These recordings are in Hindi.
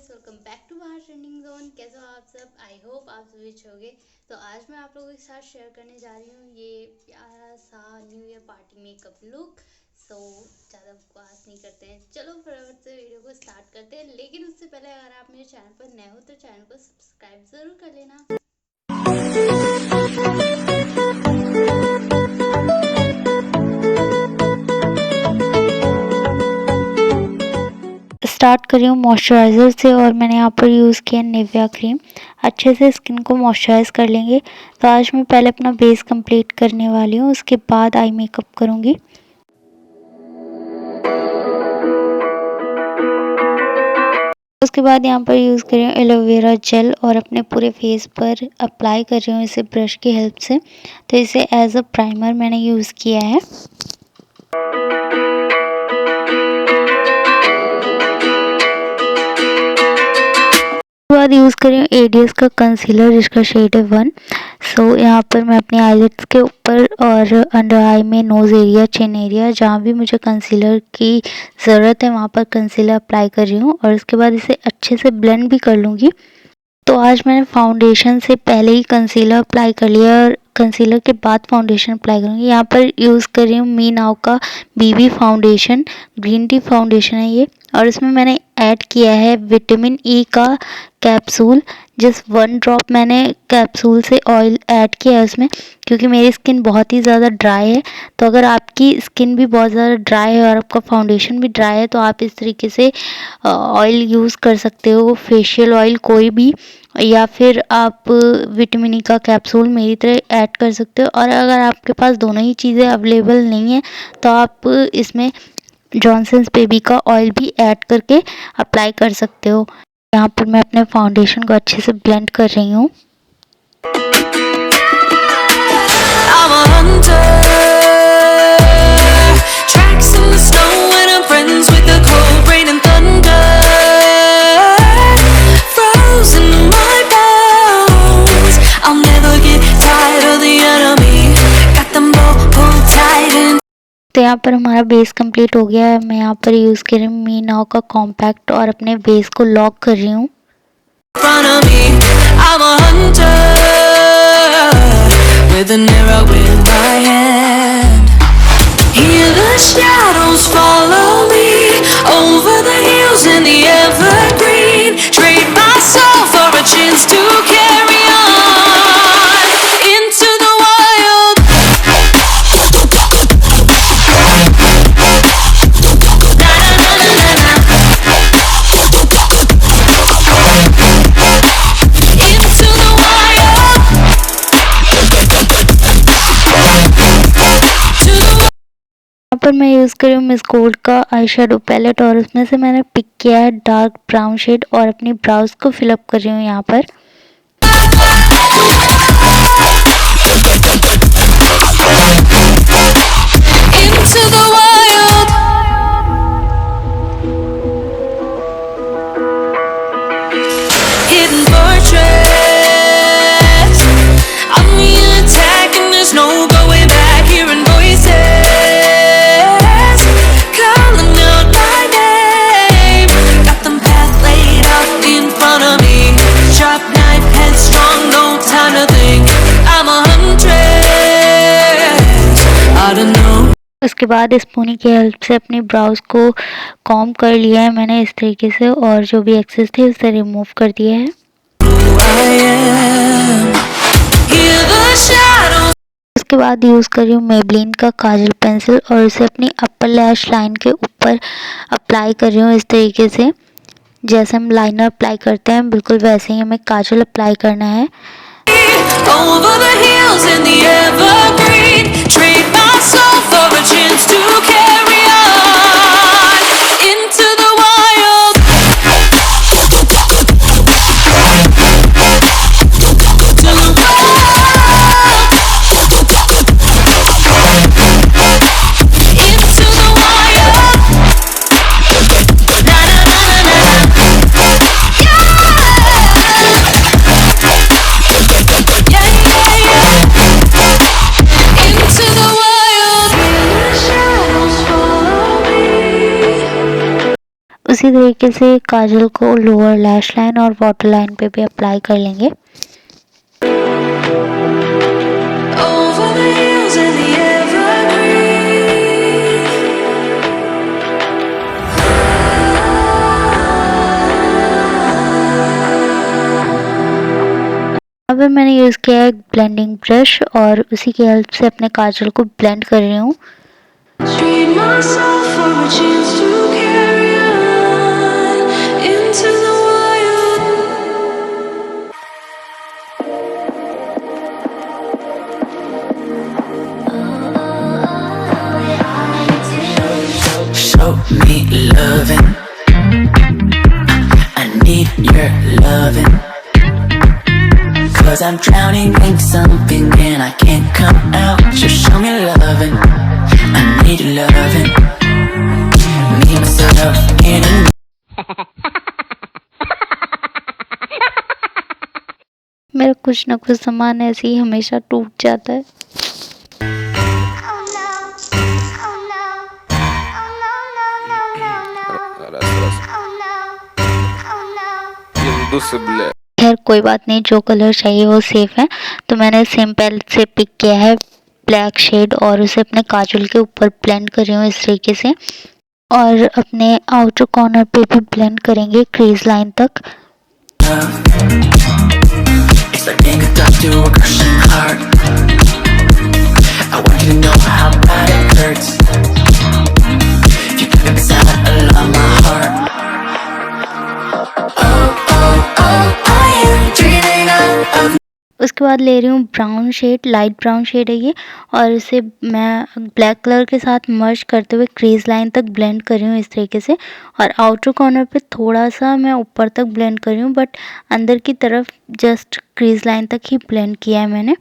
गाइस, वेलकम बैक टू बाहर ट्रेंडिंग जोन। कैसे हो आप सब? आई होप आप सभी अच्छे होंगे। तो आज मैं आप लोगों के साथ शेयर करने जा रही हूँ ये प्यारा सा new year party makeup look. ज़्यादा बकवास नहीं करते हैं, चलो फटाफट से वीडियो को स्टार्ट करते हैं। लेकिन उससे पहले अगर आप मेरे चैनल पर नए हो तो चैनल को सब्सक्राइब ज़रूर कर लेना। स्टार्ट कर रही हूँ मॉइस्चराइज़र से और मैंने यहाँ पर यूज़ किया निविया क्रीम। अच्छे से स्किन को मॉइस्चराइज कर लेंगे। तो आज मैं पहले अपना बेस कंप्लीट करने वाली हूँ, उसके बाद आई मेकअप करूँगी। उसके बाद यहाँ पर यूज़ कर रही हूँ एलोवेरा जेल और अपने पूरे फेस पर अप्लाई कर रही हूँ इसे ब्रश की हेल्प से। तो इसे एज अ प्राइमर मैंने यूज़ किया है। बाद यूज़ कर रही हूँ एडीएस का कंसीलर जिसका शेड है 1। यहाँ पर मैं अपनी आईलिड्स के ऊपर और अंडर आई में, नोज़ एरिया, चिन एरिया, जहाँ भी मुझे कंसीलर की ज़रूरत है वहाँ पर कंसीलर अप्लाई कर रही हूँ और उसके बाद इसे अच्छे से ब्लेंड भी कर लूँगी। तो आज मैंने फाउंडेशन से पहले ही कंसीलर अप्लाई कर लिया और कंसीलर के बाद फाउंडेशन अप्लाई करूँगी। यहाँ पर यूज़ कर रही हूँ मी नाउ का बीबी फाउंडेशन, ग्रीन टी फाउंडेशन है ये। और इसमें मैंने ऐड किया है विटामिन ई का कैप्सूल। जस्ट 1 ड्रॉप मैंने कैप्सूल से ऑयल ऐड किया है उसमें, क्योंकि मेरी स्किन बहुत ही ज़्यादा ड्राई है। तो अगर आपकी स्किन भी बहुत ज़्यादा ड्राई है और आपका फाउंडेशन भी ड्राई है तो आप इस तरीके से ऑयल यूज़ कर सकते हो, फेशियल ऑयल कोई भी, या फिर आप विटामिन ई का कैप्सूल मेरी तरह ऐड कर सकते हो। और अगर आपके पास दोनों ही चीज़ें अवेलेबल नहीं है तो आप इसमें जॉनसन्स बेबी का ऑयल भी ऐड करके अप्लाई कर सकते हो। यहाँ पर मैं अपने फाउंडेशन को अच्छे से ब्लेंड कर रही हूँ। तो यहाँ पर हमारा बेस कंप्लीट हो गया है। मैं यहाँ पर यूज़ कर रही हूँ मी नाउ का कॉम्पैक्ट और अपने बेस को लॉक कर रही हूँ। पर मैं यूज़ कर रही हूँ मिस गोल्ड का आई शेडो पैलेट और उसमें से मैंने पिक किया है डार्क ब्राउन शेड और अपनी ब्राउज को फिलअप कर रही हूँ यहाँ पर। उसके बाद स्पूनी की हेल्प से अपनी ब्राउज को कॉम्ब कर लिया है मैंने इस तरीके से, और जो भी एक्सेस थे उसे रिमूव कर दिया है। उसके बाद यूज़ कर रही हूँ मेबलिन का काजल पेंसिल और उसे अपनी अपर लैश लाइन के ऊपर अप्लाई कर रही हूँ इस तरीके से। जैसे हम लाइनर अप्लाई करते हैं बिल्कुल वैसे ही हमें काजल अप्लाई करना है। उसी तरीके से काजल को लोअर लैश लाइन और वाटर लाइन पे भी अप्लाई कर लेंगे। अब मैंने यूज़ किया है ब्लेंडिंग ब्रश और उसी की हेल्प से अपने काजल को ब्लेंड कर रही हूँ। Show me loving, I need your loving, 'cause I'm drowning in something and I can't come out. Just show me loving, I need loving, me myself in a मेरा कुछ ना कुछ सामान ऐसे ही हमेशा टूट जाता है। खैर कोई बात नहीं, जो कलर चाहिए वो सेफ है। तो मैंने सेम पैलेट से पिक किया है ब्लैक शेड और उसे अपने काजल के ऊपर ब्लेंड कर रही हूँ इस तरीके से, और अपने आउटर कॉर्नर पे भी ब्लेंड करेंगे क्रीज लाइन तक। It's like being a doctor or crushing heart. I want you to know how bad it hurts. If you keep it inside along my heart. Oh, oh, oh, are you dreaming of? उसके बाद ले रही हूँ brown shade, light brown shade है ये, और इसे मैं ब्लैक कलर के साथ मर्ज करते हुए क्रीज लाइन तक ब्लेंड कर रही हूँ इस तरीके से, और आउटर कॉर्नर पे थोड़ा सा मैं ऊपर तक ब्लेंड कर रही हूँ, बट अंदर की तरफ जस्ट क्रीज लाइन तक ही ब्लेंड किया है मैंने।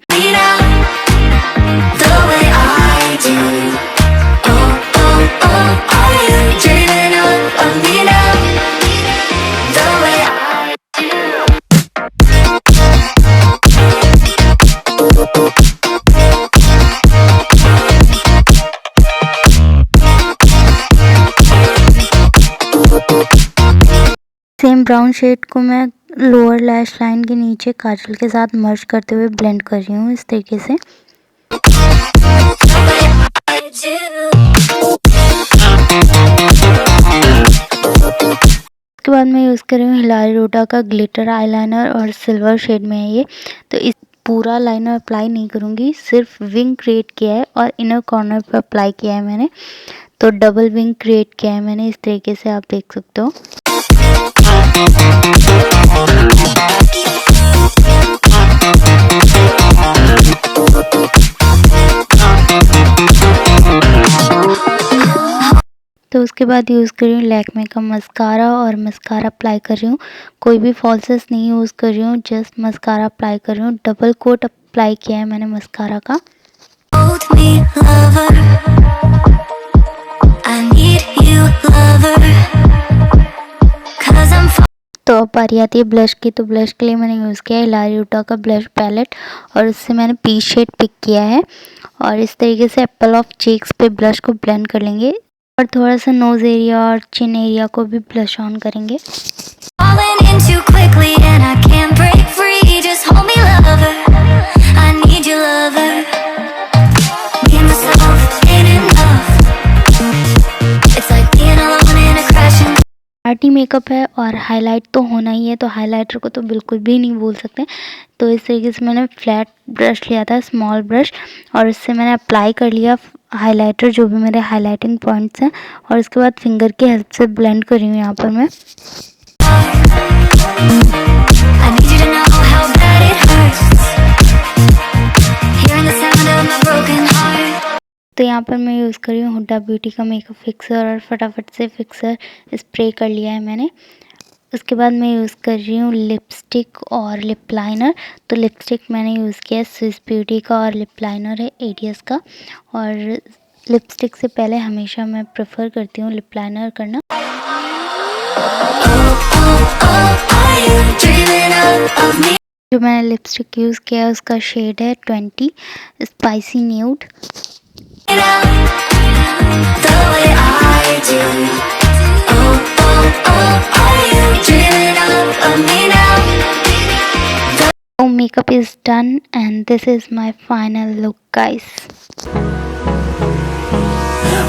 सेम ब्राउन शेड को मैं लोअर लैश लाइन के नीचे काजल के साथ मर्ज करते हुए ब्लेंड कर रही हूँ इस तरीके से। उसके बाद मैं यूज़ कर रही हूँ हिलारी रोटा का ग्लिटर आईलाइनर और सिल्वर शेड में है ये। तो इस पूरा लाइनर अप्लाई नहीं करूँगी, सिर्फ विंग क्रिएट किया है और इनर कॉर्नर पर अप्लाई किया है मैंने। तो डबल विंग क्रिएट किया है मैंने इस तरीके से, आप देख सकते हो। तो उसके बाद यूज़ कर रही हूँ लैक्मे का मस्कारा और मस्कारा अप्लाई कर रही हूँ। कोई भी फॉल्सेस नहीं यूज़ कर रही हूँ, जस्ट मस्कारा अप्लाई कर रही हूँ। डबल कोट अप्लाई किया है मैंने मस्कारा का। तो अब बारी आती है ब्लश की। तो ब्लश के लिए मैंने यूज़ किया है हिलारी रोटा का ब्लश पैलेट और उससे मैंने पीच शेड पिक किया है, और इस तरीके से एप्पल ऑफ चीक्स पे ब्लश को ब्लेंड कर लेंगे और थोड़ा सा नोज़ एरिया और चिन एरिया को भी ब्लश ऑन करेंगे। पार्टी मेकअप है और हाईलाइट तो होना ही है, तो हाइलाइटर को तो बिल्कुल भी नहीं भूल सकते। तो इस तरीके से मैंने फ्लैट ब्रश लिया था, स्मॉल ब्रश, और इससे मैंने अप्लाई कर लिया हाइलाइटर, जो भी मेरे हाइलाइटिंग पॉइंट्स हैं, और इसके बाद फिंगर की हेल्प से ब्लेंड कर रही हूँ यहाँ पर मैं। तो यहाँ पर मैं यूज़ कर रही हूँ हुड्डा ब्यूटी का मेकअप फिक्सर, और फटाफट से फिक्सर स्प्रे कर लिया है मैंने। उसके बाद मैं यूज़ कर रही हूँ लिपस्टिक और लिप लाइनर। तो लिपस्टिक मैंने यूज़ किया है स्विस ब्यूटी का और लिप लाइनर है एडियस का। और लिपस्टिक से पहले हमेशा मैं प्रेफर करती हूँ लिप लाइनर करना। जो मैंने लिपस्टिक यूज़ किया है उसका शेड है 20 spicy nude. The way I do. Oh, oh, oh. dreaming of me now. So makeup is done and this is my final look, guys.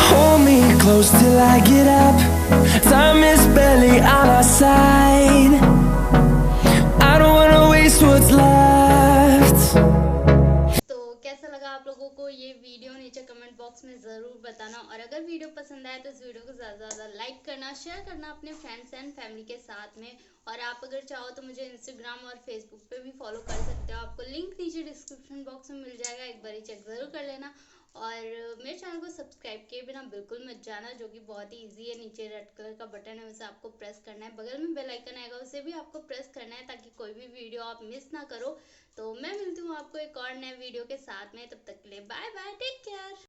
Hold me close till I get up. Time is barely on our side. I don't wanna waste what's left. तो कैसा लगा आप लोगों को ये वीडियो, नीचे कमेंट बॉक्स में ज़रूर बताना। और अगर वीडियो पसंद आए तो इस वीडियो को ज़्यादा से ज़्यादा लाइक करना, शेयर करना अपने फ्रेंड्स एंड फैमिली के साथ में। और आप अगर चाहो तो मुझे इंस्टाग्राम और फेसबुक पे भी फॉलो कर सकते हो, आपको लिंक नीचे डिस्क्रिप्शन बॉक्स में मिल जाएगा, एक बार चेक ज़रूर कर लेना। और मेरे चैनल को सब्सक्राइब किए बिना बिल्कुल मत जाना, जो कि बहुत ही इजी है। नीचे रेड कलर का बटन है, उसे आपको प्रेस करना है। बगल में बेल आइकन आएगा, उसे भी आपको प्रेस करना है, ताकि कोई भी वीडियो आप मिस ना करो। तो मैं मिलती हूँ आपको एक और नए वीडियो के साथ में, तब तक के लिए बाय बाय, टेक केयर।